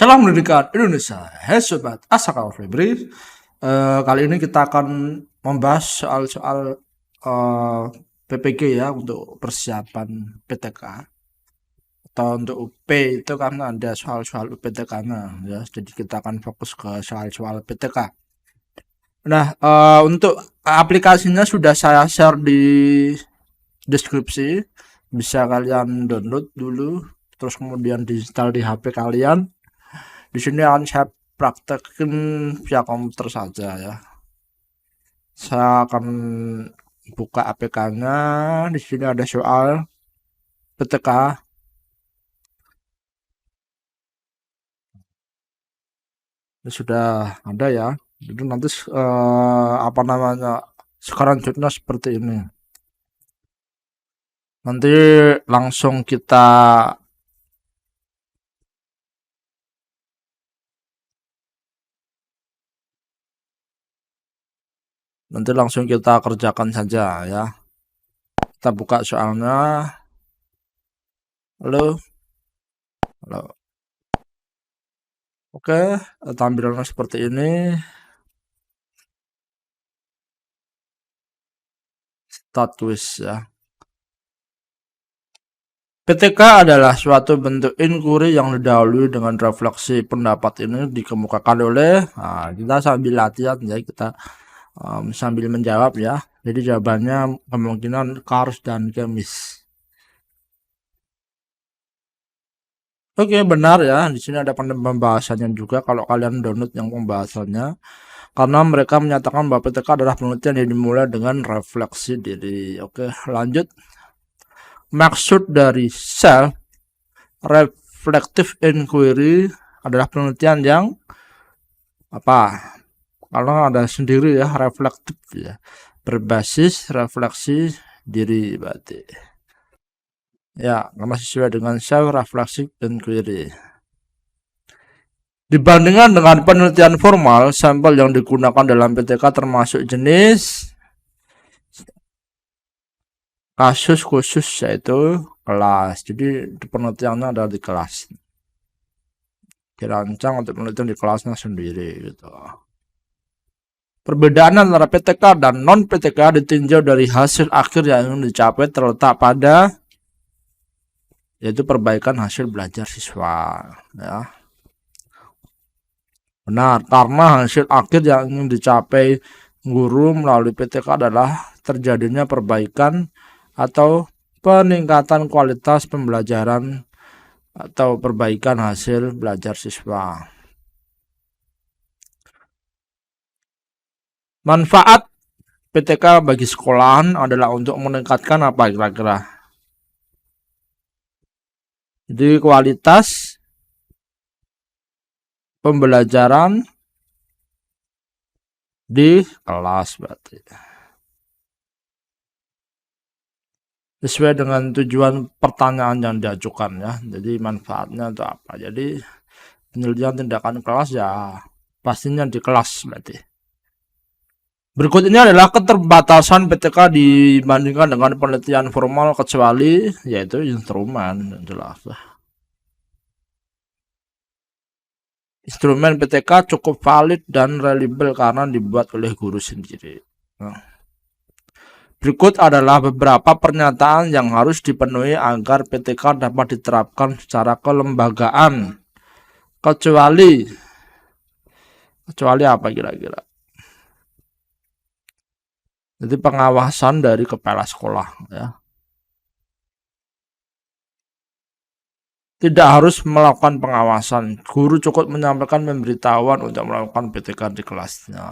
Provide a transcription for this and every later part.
Salam pendidikan Indonesia. Hai sobat Asakal Febri. Kali ini kita akan membahas soal-soal PPG ya, untuk persiapan PTK atau untuk UP. Itu kan ada soal-soal UPTK-nya ya. Jadi kita akan fokus ke soal-soal PTK. Nah, untuk aplikasinya sudah saya share di deskripsi. Bisa kalian download dulu, terus kemudian diinstal di HP kalian. Di sini akan saya praktekin via komputer saja ya. Saya akan buka APK-nya. Di sini ada soal PTK. Ini sudah ada ya. Jadi nanti apa namanya, screenshotnya seperti ini. Nanti langsung kita kerjakan saja ya. Kita buka soalnya. Halo. Oke, tampilannya seperti ini. Start quiz ya. PTK adalah suatu bentuk inquiry yang didahului dengan refleksi. Pendapat ini dikemukakan oleh, kita sambil latihan ya, kita sambil menjawab ya. Jadi jawabannya kemungkinan Kars dan Kemis. Oke, benar ya. Di sini ada pembahasannya juga kalau kalian download yang pembahasannya. Karena mereka menyatakan bahwa PTK adalah penelitian yang dimulai dengan refleksi diri. Oke, lanjut. Maksud dari self reflective inquiry adalah penelitian yang apa? Kalau ada sendiri ya, reflektif ya, berbasis refleksi diri berarti. Ya, karena sesuai dengan self reflective inquiry. Dibandingkan dengan penelitian formal, sampel yang digunakan dalam PTK termasuk jenis, kasus khusus, yaitu kelas. Jadi penelitiannya ada di kelas, dirancang untuk penelitian di kelasnya sendiri gitu. Perbedaan antara PTK dan non PTK ditinjau dari hasil akhir yang ingin dicapai, terletak pada yaitu perbaikan hasil belajar siswa ya. Benar, karena hasil akhir yang ingin dicapai guru melalui PTK adalah terjadinya perbaikan atau peningkatan kualitas pembelajaran atau perbaikan hasil belajar siswa. Manfaat PTK bagi sekolahan adalah untuk meningkatkan apa kira-kira? Jadi kualitas pembelajaran di kelas berarti. Sesuai dengan tujuan pertanyaan yang diajukan ya. Jadi manfaatnya itu apa? Jadi penelitian tindakan kelas ya pastinya di kelas berarti. Berikut ini adalah keterbatasan PTK dibandingkan dengan penelitian formal, kecuali yaitu instrumen, jelas. Instrumen PTK cukup valid dan reliable karena dibuat oleh guru sendiri. Berikut adalah beberapa pernyataan yang harus dipenuhi agar PTK dapat diterapkan secara kelembagaan. Kecuali apa kira-kira? Jadi pengawasan dari kepala sekolah ya. Tidak harus melakukan pengawasan. Guru cukup menyampaikan pemberitahuan untuk melakukan PTK di kelasnya.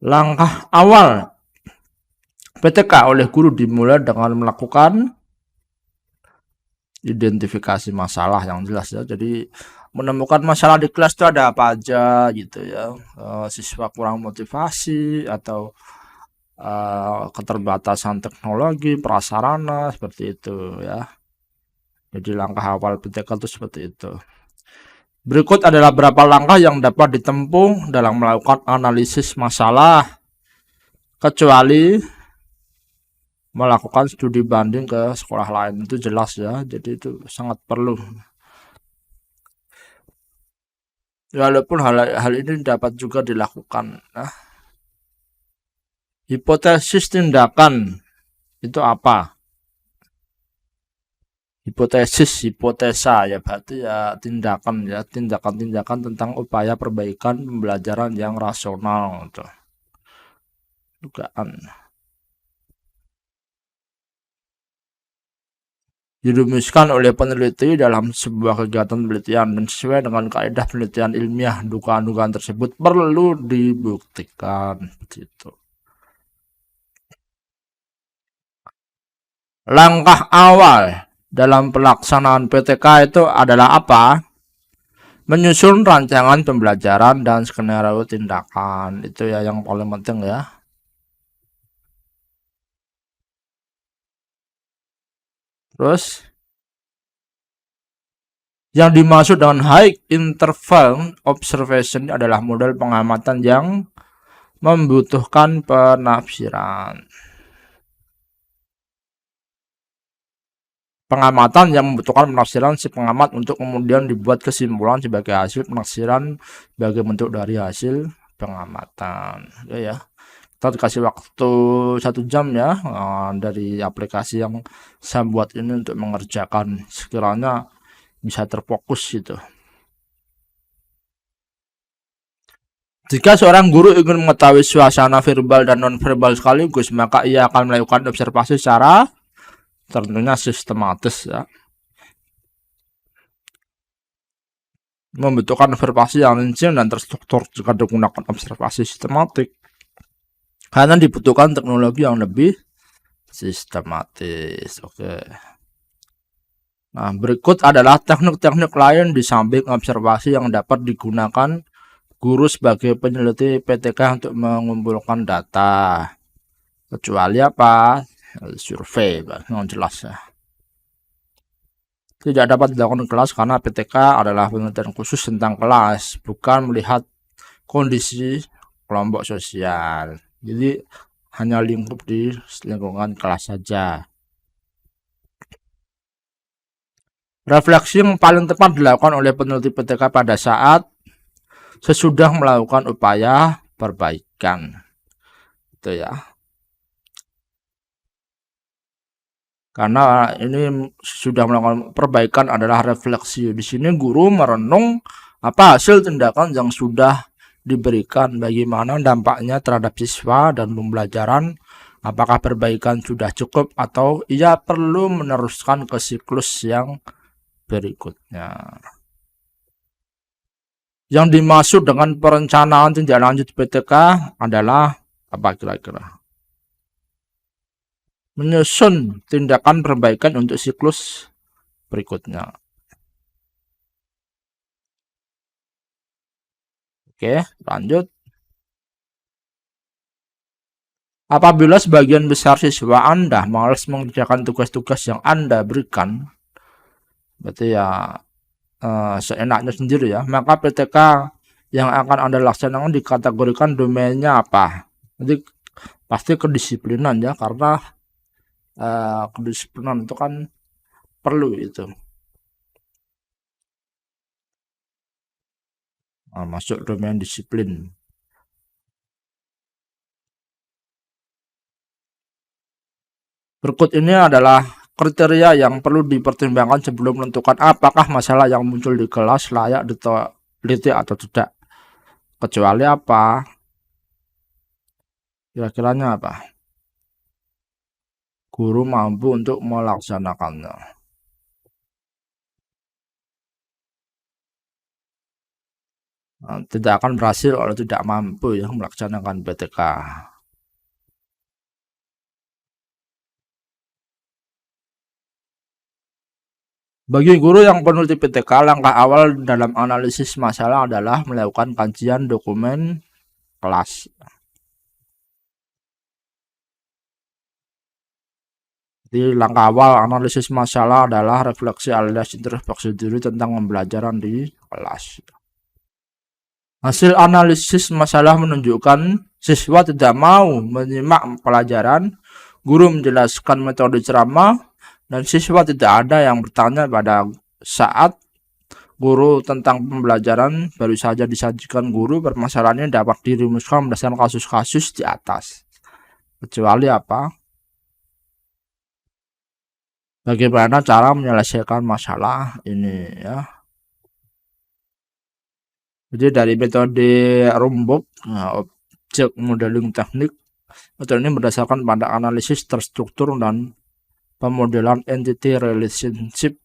Langkah awal PTK oleh guru dimulai dengan melakukan identifikasi masalah yang jelas ya. Jadi menemukan masalah di kelas itu ada apa aja gitu ya. Siswa kurang motivasi atau keterbatasan teknologi, prasarana, seperti itu ya. Jadi langkah awal PTK itu seperti itu. Berikut adalah beberapa langkah yang dapat ditempuh dalam melakukan analisis masalah, kecuali melakukan studi banding ke sekolah lain. Itu jelas ya, jadi itu sangat perlu. Walaupun hal ini dapat juga dilakukan. Nah, hipotesis tindakan itu apa? Hipotesis, hipotesa ya berarti ya tindakan ya, tindakan-tindakan tentang upaya perbaikan pembelajaran yang rasional gitu. Dugaan. Dirumuskan oleh peneliti dalam sebuah kegiatan penelitian dan sesuai dengan kaidah penelitian ilmiah, dugaan-dugaan tersebut perlu dibuktikan. Gitu. Langkah awal dalam pelaksanaan PTK itu adalah apa? Menyusun rancangan pembelajaran dan skenario tindakan. Itu ya yang paling penting ya. Terus yang dimaksud dengan high interval observation adalah model pengamatan yang membutuhkan penafsiran. Pengamatan yang membutuhkan penafsiran si pengamat untuk kemudian dibuat kesimpulan sebagai hasil penafsiran sebagai bentuk dari hasil pengamatan. Ya, kita dikasih waktu 1 jam ya dari aplikasi yang saya buat ini untuk mengerjakan, sekiranya bisa terfokus gitu. Jika seorang guru ingin mengetahui suasana verbal dan non-verbal sekaligus, maka ia akan melakukan observasi secara tentunya sistematis ya. Membutuhkan observasi yang rinci dan terstruktur jika digunakan observasi sistematik. Karena dibutuhkan teknologi yang lebih sistematis. Oke. Nah, berikut adalah teknik-teknik lain di samping observasi yang dapat digunakan guru sebagai peneliti PTK untuk mengumpulkan data. Kecuali apa? Survei, yang jelas ya. Tidak dapat dilakukan di kelas karena PTK adalah penelitian khusus tentang kelas, bukan melihat kondisi kelompok sosial. Jadi hanya lingkup di lingkungan kelas saja. Refleksi yang paling tepat dilakukan oleh peneliti PTK pada saat sesudah melakukan upaya perbaikan. Itu ya. Karena ini sudah melakukan perbaikan adalah refleksi. Di sini guru merenung apa hasil tindakan yang sudah diberikan, bagaimana dampaknya terhadap siswa dan pembelajaran, apakah perbaikan sudah cukup atau ia perlu meneruskan ke siklus yang berikutnya. Yang dimaksud dengan perencanaan tindak lanjut PTK adalah apa kira-kira? Menyusun tindakan perbaikan untuk siklus berikutnya. Oke, lanjut. Apabila sebagian besar siswa Anda malas mengerjakan tugas-tugas yang Anda berikan, berarti ya seenaknya sendiri ya, maka PTK yang akan Anda laksanakan dikategorikan domainnya apa? Jadi pasti kedisiplinan ya, karena kedisiplinan itu kan perlu itu. Masuk domain disiplin. Berikut ini adalah kriteria yang perlu dipertimbangkan sebelum menentukan apakah masalah yang muncul di kelas layak diteliti atau tidak. Kecuali apa? Kira-kiranya apa? Guru mampu untuk melaksanakannya. Tidak akan berhasil kalau tidak mampu ya melaksanakan PTK. Bagi guru yang peneliti PTK, langkah awal dalam analisis masalah adalah melakukan kajian dokumen kelas. Jadi langkah awal analisis masalah adalah refleksi alias introspeksi diri tentang pembelajaran di kelas. Hasil analisis masalah menunjukkan siswa tidak mau menyimak pelajaran, guru menjelaskan metode ceramah, dan siswa tidak ada yang bertanya pada saat guru tentang pembelajaran baru saja disajikan guru, permasalahannya dapat dirumuskan berdasarkan kasus-kasus di atas. Kecuali apa? Bagaimana cara menyelesaikan masalah ini ya. Jadi dari metode Rumbuk, objek modeling teknik, metode ini berdasarkan pada analisis terstruktur dan pemodelan entity relationship.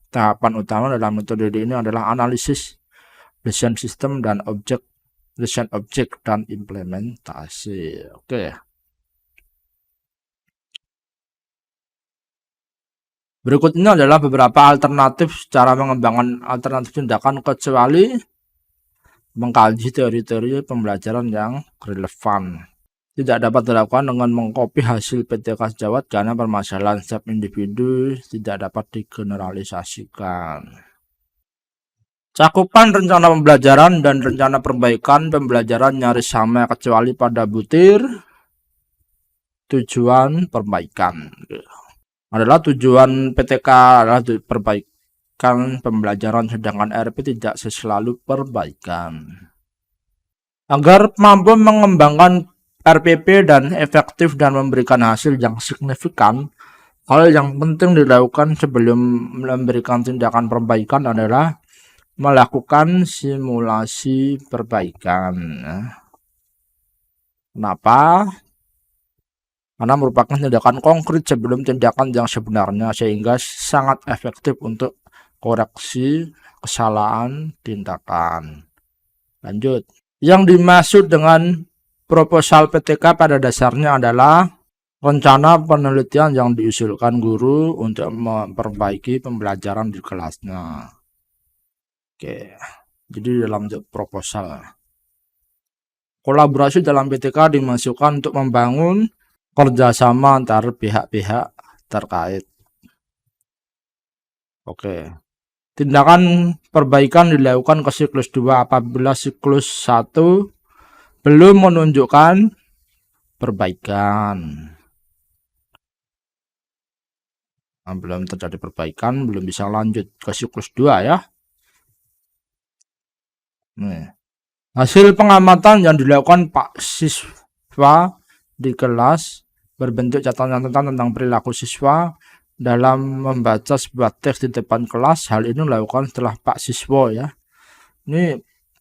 Tahapan utama dalam metode ini adalah analisis desain sistem dan objek, desain objek dan implementasi. Oke. Berikut ini adalah beberapa alternatif cara mengembangkan alternatif tindakan kecuali mengkaji teori-teori pembelajaran yang relevan. Tidak dapat dilakukan dengan mengcopy hasil PTK sejawat karena permasalahan setiap individu tidak dapat digeneralisasikan. Cakupan rencana pembelajaran dan rencana perbaikan pembelajaran nyaris sama kecuali pada butir tujuan perbaikan. Adalah tujuan PTK adalah perbaikan pembelajaran, sedangkan RP tidak selalu perbaikan. Agar mampu mengembangkan RPP dan efektif dan memberikan hasil yang signifikan, hal yang penting dilakukan sebelum memberikan tindakan perbaikan adalah melakukan simulasi perbaikan. Kenapa? Karena merupakan tindakan konkret sebelum tindakan yang sebenarnya, sehingga sangat efektif untuk koreksi kesalahan tindakan. Lanjut. Yang dimaksud dengan proposal PTK pada dasarnya adalah rencana penelitian yang diusulkan guru untuk memperbaiki pembelajaran di kelasnya. Oke, jadi dalam proposal. Kolaborasi dalam PTK dimasukkan untuk membangun kerjasama antar pihak-pihak terkait. Oke. Tindakan perbaikan dilakukan ke siklus 2 apabila siklus 1 belum menunjukkan perbaikan. Belum terjadi perbaikan, belum bisa lanjut ke siklus 2 ya. Nih. Hasil pengamatan yang dilakukan Pak siswa di kelas berbentuk catatan tentang perilaku siswa dalam membaca sebuah teks di depan kelas. Hal ini dilakukan setelah Pak siswa ya. Ini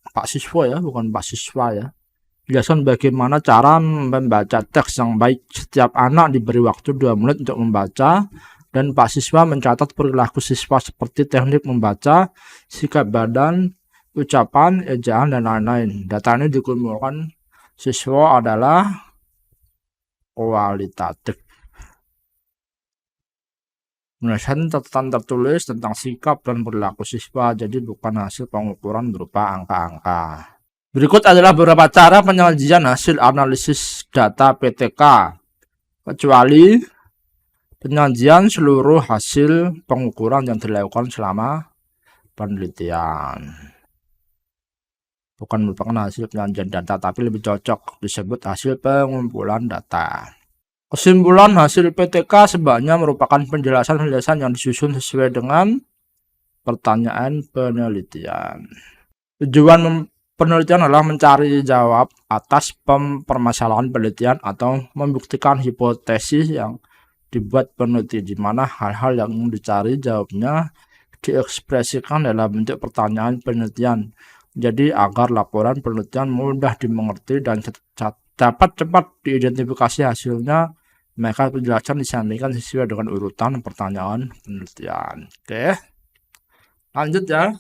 Pak siswa ya, bukan Pak siswa ya. Jelaskan bagaimana cara membaca teks yang baik. Setiap anak diberi waktu 2 menit untuk membaca, dan Pak siswa mencatat perilaku siswa seperti teknik membaca, sikap badan, ucapan, ejaan, dan lain-lain. Data ini dikumpulkan siswa adalah kualitatif. Menuliskan catatan tertulis tentang sikap dan perilaku siswa, jadi bukan hasil pengukuran berupa angka-angka. Berikut adalah beberapa cara penyajian hasil analisis data PTK, kecuali penyajian seluruh hasil pengukuran yang dilakukan selama penelitian. Bukan merupakan hasil penyajian data, tapi lebih cocok disebut hasil pengumpulan data. Kesimpulan hasil PTK sebaiknya merupakan penjelasan-penjelasan yang disusun sesuai dengan pertanyaan penelitian. Tujuan penelitian adalah mencari jawab atas permasalahan penelitian atau membuktikan hipotesis yang dibuat peneliti, di mana hal-hal yang dicari jawabnya diekspresikan dalam bentuk pertanyaan penelitian. Jadi agar laporan penelitian mudah dimengerti dan dapat cepat diidentifikasi hasilnya, maka penjelasan disampaikan sesuai dengan urutan pertanyaan penelitian. Oke, lanjut ya.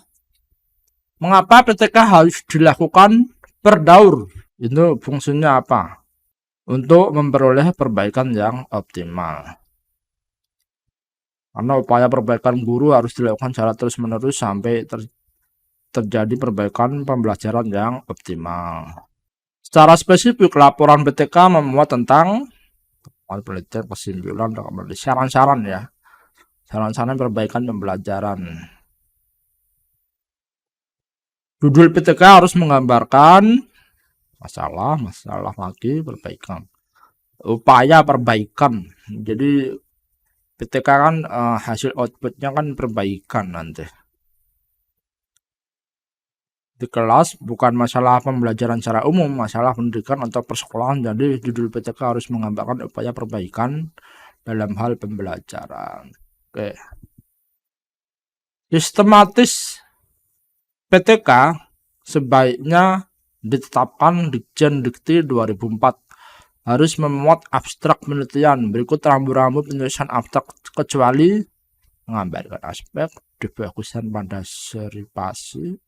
Mengapa PTK harus dilakukan per daur? Itu fungsinya apa? Untuk memperoleh perbaikan yang optimal. Karena upaya perbaikan guru harus dilakukan secara terus-menerus sampai terjadi perbaikan pembelajaran yang optimal. Secara spesifik, laporan PTK memuat tentang penelitian, kesimpulan, saran-saran ya. Saran-saran perbaikan pembelajaran. Judul PTK harus menggambarkan masalah lagi, perbaikan, upaya perbaikan. Jadi PTK kan hasil outputnya kan perbaikan nanti. di kelas, bukan masalah pembelajaran secara umum, masalah pendidikan atau persekolahan. Jadi judul PTK harus menggambarkan upaya perbaikan dalam hal pembelajaran. Oke. Sistematis PTK sebaiknya ditetapkan Ditjen Dikti 2004. Harus memuat abstrak penelitian. Berikut rambu-rambu penulisan abstrak kecuali menggambarkan aspek difokuskan pada seripasi.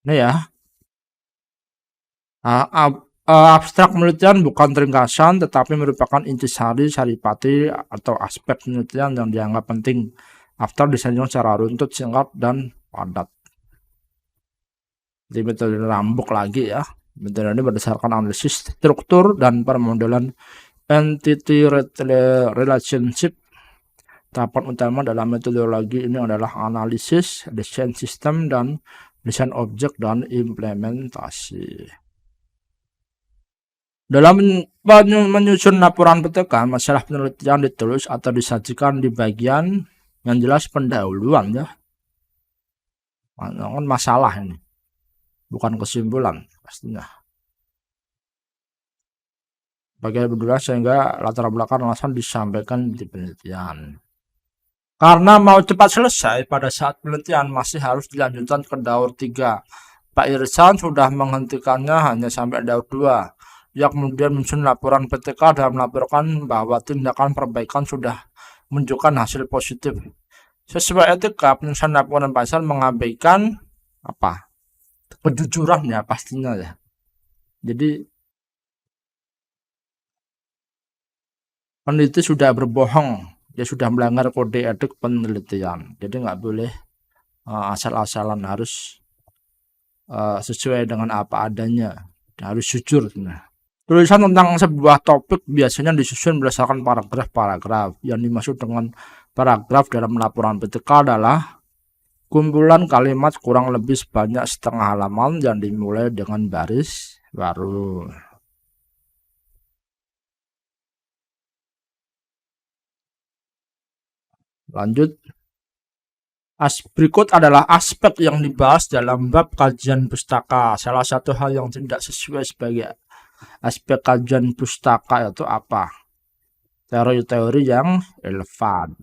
Ini ya. Abstrak penelitian bukan ringkasan tetapi merupakan intisari saripati atau aspek penelitian yang dianggap penting. Abstrak disajikan secara runtut, singkat, dan padat. Di metode rambuk lagi ya. Metode ini berdasarkan analisis struktur dan permodelan entity relationship. Tahapan utama dalam metodologi ini adalah analisis, desain sistem, dan desain objek dan implementasi. Dalam menyusun laporan PTK, masalah penelitian ditulis atau disajikan di bagian yang jelas pendahuluan ya. Masalah ini, bukan kesimpulan pastinya. Bagian kedua sehingga latar belakang alasan disampaikan di penelitian. Karena mau cepat selesai, pada saat penelitian masih harus dilanjutkan ke daur 3. Pak Irsan sudah menghentikannya hanya sampai daur 2. Ia kemudian menyusun laporan PTK dan melaporkan bahwa tindakan perbaikan sudah menunjukkan hasil positif. Sesuai etika, penyusunan laporan Pak Irsan mengabaikan apa? Kejujuran ya pastinya ya. Jadi peneliti sudah berbohong, dia sudah melanggar kode etik penelitian. Jadi nggak boleh asal-asalan, harus sesuai dengan apa adanya, harus jujur. Nah, tulisan tentang sebuah topik biasanya disusun berdasarkan paragraf-paragraf. Yang dimaksud dengan paragraf dalam laporan PTK adalah kumpulan kalimat kurang lebih sebanyak setengah halaman yang dimulai dengan baris baru. Lanjut. Berikut adalah aspek yang dibahas dalam bab kajian pustaka. Salah satu hal yang tidak sesuai sebagai aspek kajian pustaka itu apa? Teori-teori yang relevan.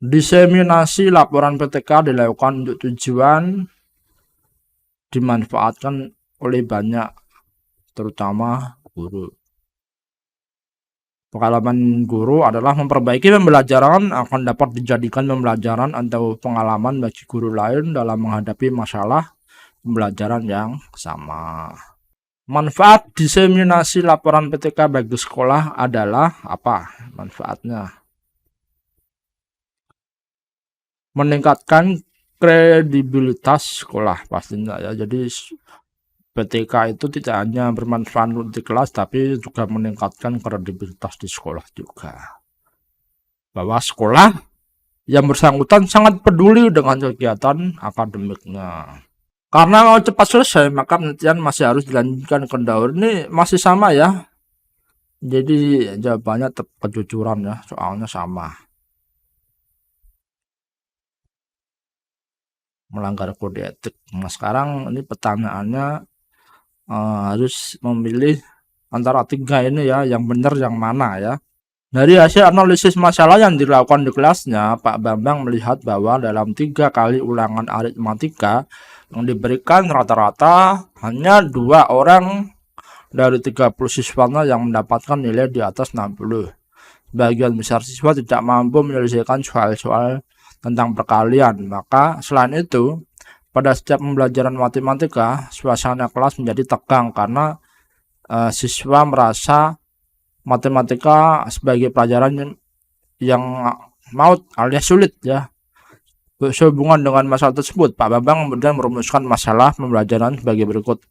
Diseminasi laporan PTK dilakukan untuk tujuan dimanfaatkan oleh banyak, terutama guru. Pengalaman guru adalah memperbaiki pembelajaran akan dapat dijadikan pembelajaran atau pengalaman bagi guru lain dalam menghadapi masalah pembelajaran yang sama. Manfaat diseminasi laporan PTK bagi sekolah adalah apa manfaatnya? Meningkatkan kredibilitas sekolah pastinya ya. Jadi PTK itu tidak hanya bermanfaat di kelas tapi juga meningkatkan kredibilitas di sekolah juga. Bahwa sekolah yang bersangkutan sangat peduli dengan kegiatan akademiknya. Karena mau cepat selesai, maka penelitian masih harus dilanjutkan ke daur. Ini masih sama ya. Jadi jawabannya tetap kejujuran ya, soalnya sama. Melanggar kode etik. Nah sekarang ini pertanyaannya harus memilih antara 3 ini ya, yang benar yang mana ya. Dari hasil analisis masalah yang dilakukan di kelasnya, Pak Bambang melihat bahwa dalam 3 kali ulangan aritmatika yang diberikan rata-rata hanya 2 orang dari 30 siswanya yang mendapatkan nilai di atas 60. Sebagian besar siswa tidak mampu menyelesaikan soal-soal tentang perkalian. Maka selain itu, pada setiap pembelajaran matematika, suasana kelas menjadi tegang karena siswa merasa matematika sebagai pelajaran yang maut alias sulit ya. Sehubungan dengan masalah tersebut, Pak Bambang kemudian merumuskan masalah pembelajaran sebagai berikut.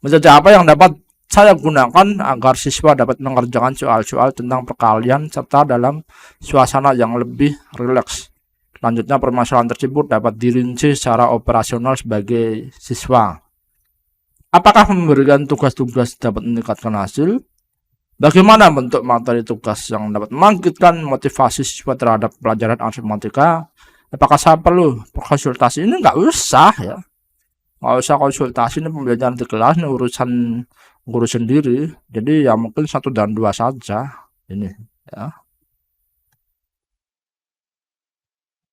Metode apa yang dapat saya gunakan agar siswa dapat mengerjakan soal-soal tentang perkalian serta dalam suasana yang lebih rileks? Selanjutnya, permasalahan tersebut dapat dirinci secara operasional sebagai siswa. Apakah memberikan tugas-tugas dapat meningkatkan hasil? Bagaimana bentuk materi tugas yang dapat membangkitkan motivasi siswa terhadap pelajaran matematika? Apakah saya perlu konsultasi? Ini nggak usah ya, nggak usah konsultasi. Ini pembelajaran di kelas, ini urusan guru sendiri. Jadi ya mungkin 1 dan 2 saja ini ya.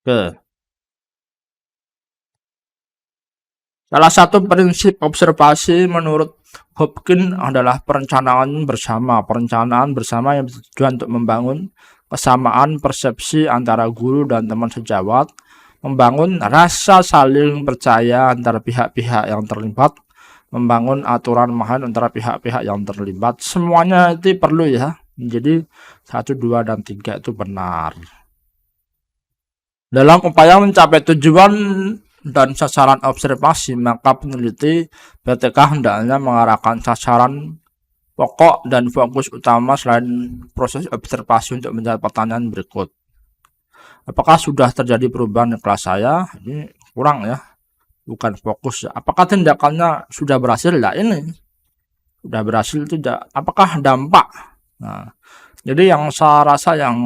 Oke. Salah satu prinsip observasi menurut Hopkins adalah perencanaan bersama. Perencanaan bersama yang bertujuan untuk membangun kesamaan persepsi antara guru dan teman sejawat, membangun rasa saling percaya antara pihak-pihak yang terlibat, membangun aturan main antara pihak-pihak yang terlibat. Semuanya itu perlu ya. Jadi 1, 2, dan 3 itu benar. Dalam upaya mencapai tujuan dan sasaran observasi, maka peneliti PTK hendaknya mengarahkan sasaran pokok dan fokus utama selain proses observasi untuk menjawab pertanyaan berikut. Apakah sudah terjadi perubahan di kelas saya? Ini kurang ya, bukan fokus. Apakah tindakannya sudah berhasil? Nah, ini sudah berhasil tidak? Apakah dampak? Nah, jadi yang saya rasa yang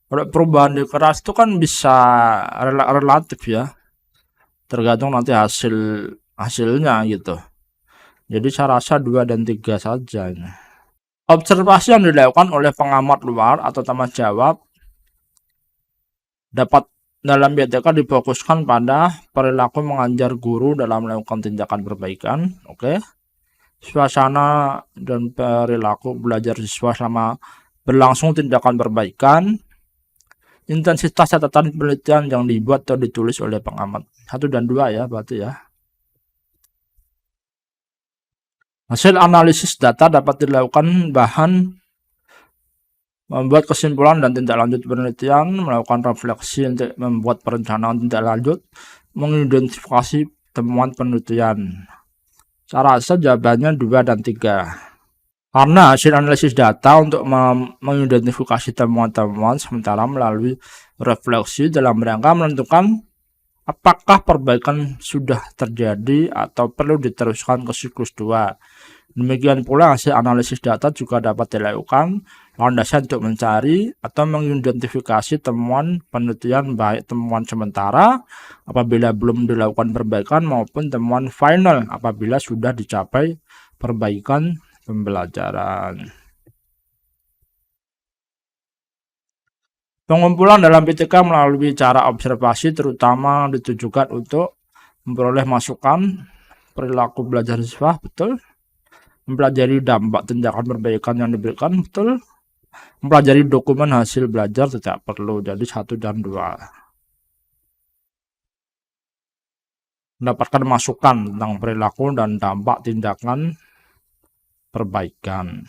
perubahan di kelas itu kan bisa relatif ya, tergantung nanti hasilnya gitu. Jadi saya rasa 2 dan 3 saja ini. Observasi yang dilakukan oleh pengamat luar atau teman jawab dapat dalam PTK difokuskan pada perilaku mengajar guru dalam melakukan tindakan perbaikan. Oke. Suasana dan perilaku belajar siswa selama berlangsung tindakan perbaikan. Intensitas catatan penelitian yang dibuat atau ditulis oleh pengamat. 1 dan 2 ya berarti ya. Hasil analisis data dapat dilakukan bahan membuat kesimpulan dan tindak lanjut penelitian, melakukan refleksi untuk membuat perencanaan tindak lanjut, mengidentifikasi temuan penelitian. Saya rasa jawabannya 2 dan 3. Karena hasil analisis data untuk mengidentifikasi temuan-temuan sementara melalui refleksi dalam rangka menentukan apakah perbaikan sudah terjadi atau perlu diteruskan ke siklus 2. Demikian pula hasil analisis data juga dapat dilakukan landasan untuk mencari atau mengidentifikasi temuan penelitian baik temuan sementara apabila belum dilakukan perbaikan maupun temuan final apabila sudah dicapai perbaikan pembelajaran. Pengumpulan dalam PTK melalui cara observasi terutama ditujukan untuk memperoleh masukan perilaku belajar siswa, betul. Mempelajari dampak tindakan perbaikan yang diberikan, betul. Mempelajari dokumen hasil belajar tidak perlu, jadi 1 dan 2. Mendapatkan masukan tentang perilaku dan dampak tindakan perbaikan.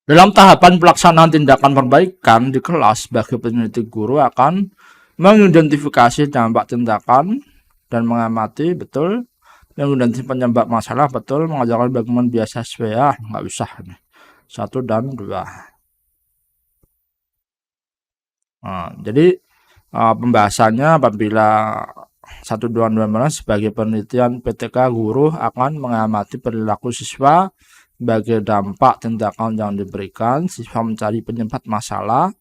Dalam tahapan pelaksanaan tindakan perbaikan di kelas, bagi peneliti guru akan mengidentifikasi dampak tindakan dan mengamati, betul. Mengidentifikasi penyebab masalah, betul. Mengajarkan bagaimana biasa siswa, nggak usah. 1 dan 2. Nah, jadi pembahasannya apabila 1, 2, 2 sebagai penelitian PTK guru akan mengamati perilaku siswa sebagai dampak tindakan yang diberikan. Siswa mencari penyebab masalah.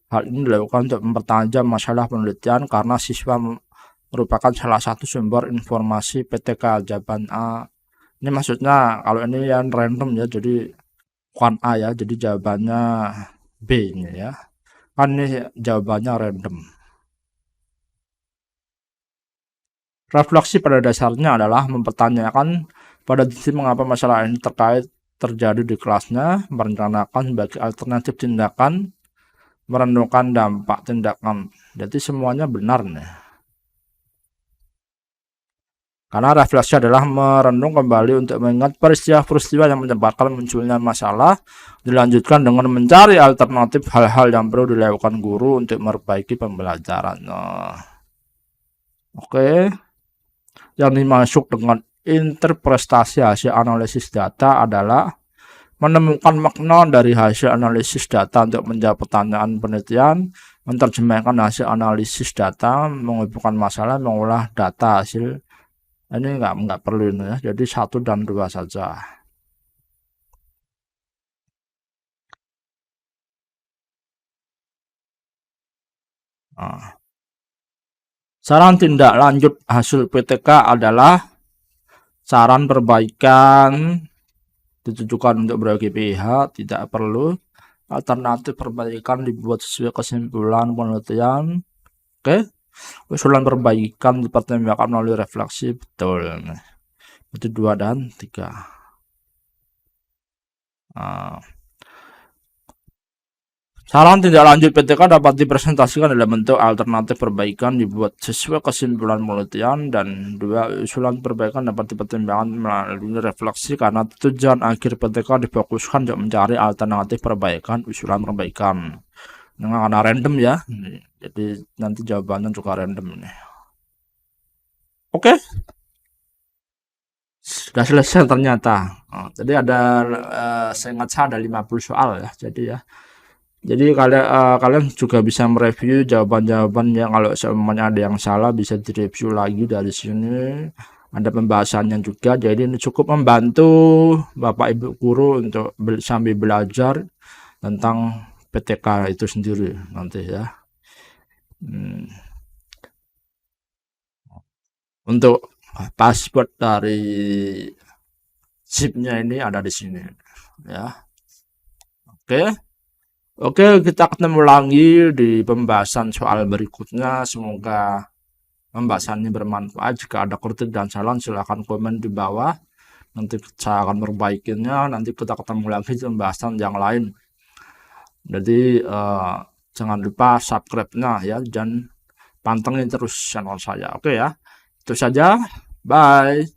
Hal ini dilakukan untuk mempertajam masalah penelitian karena siswa merupakan salah satu sumber informasi PTK. Jawaban A. Ini maksudnya kalau ini yang random ya, jadi bukan A ya, jadi jawabannya B ini ya. Kan ini jawabannya random. Refleksi pada dasarnya adalah mempertanyakan pada diri mengapa masalah ini terjadi di kelasnya, merencanakan sebagai alternatif tindakan, merenungkan dampak tindakan. Jadi semuanya benar nih. Karena refleksi adalah merenung kembali untuk mengingat peristiwa-peristiwa yang menyebabkan munculnya masalah, dilanjutkan dengan mencari alternatif hal-hal yang perlu dilakukan guru untuk memperbaiki pembelajarannya. Oke. Yang dimaksud dengan interpretasi hasil analisis data adalah menemukan makna dari hasil analisis data untuk menjawab pertanyaan penelitian, menerjemahkan hasil analisis data, menghubungkan masalah, mengolah data hasil Ini nggak perlu ini ya. Jadi 1 dan 2 saja. Nah, saran tindak lanjut hasil PTK adalah saran perbaikan ditujukan untuk berbagai pihak, tidak perlu. Alternatif perbaikan dibuat sesuai kesimpulan penelitian. Oke, usulan perbaikan dipertimbangkan melalui refleksi, betul. Itu 2 dan 3. Nah, saran tindak lanjut PTK dapat dipresentasikan dalam bentuk alternatif perbaikan dibuat sesuai kesimpulan penelitian, dan 2 usulan perbaikan dapat dipertimbangkan melalui refleksi karena tujuan akhir PTK difokuskan untuk mencari alternatif perbaikan usulan perbaikan. Karena random ya, jadi nanti jawabannya juga random ini. Oke, sudah selesai ternyata. Jadi ada saya ingat saya ada 50 soal ya, jadi kalian juga bisa mereview jawaban-jawaban yang kalau semuanya ada yang salah bisa direview lagi dari sini. Ada pembahasannya juga, jadi ini cukup membantu Bapak Ibu guru untuk sambil belajar tentang PTK itu sendiri nanti ya. Untuk password dari zipnya ini ada di sini ya. Oke. Oke, kita ketemu lagi di pembahasan soal berikutnya. Semoga pembahasannya bermanfaat. Jika ada kritik dan saran silahkan komen di bawah. Nanti saya akan perbaikinya. Nanti kita ketemu lagi di pembahasan yang lain. Jadi jangan lupa subscribe-nya ya, dan pantengin terus channel saya. Oke ya. Itu saja. Bye.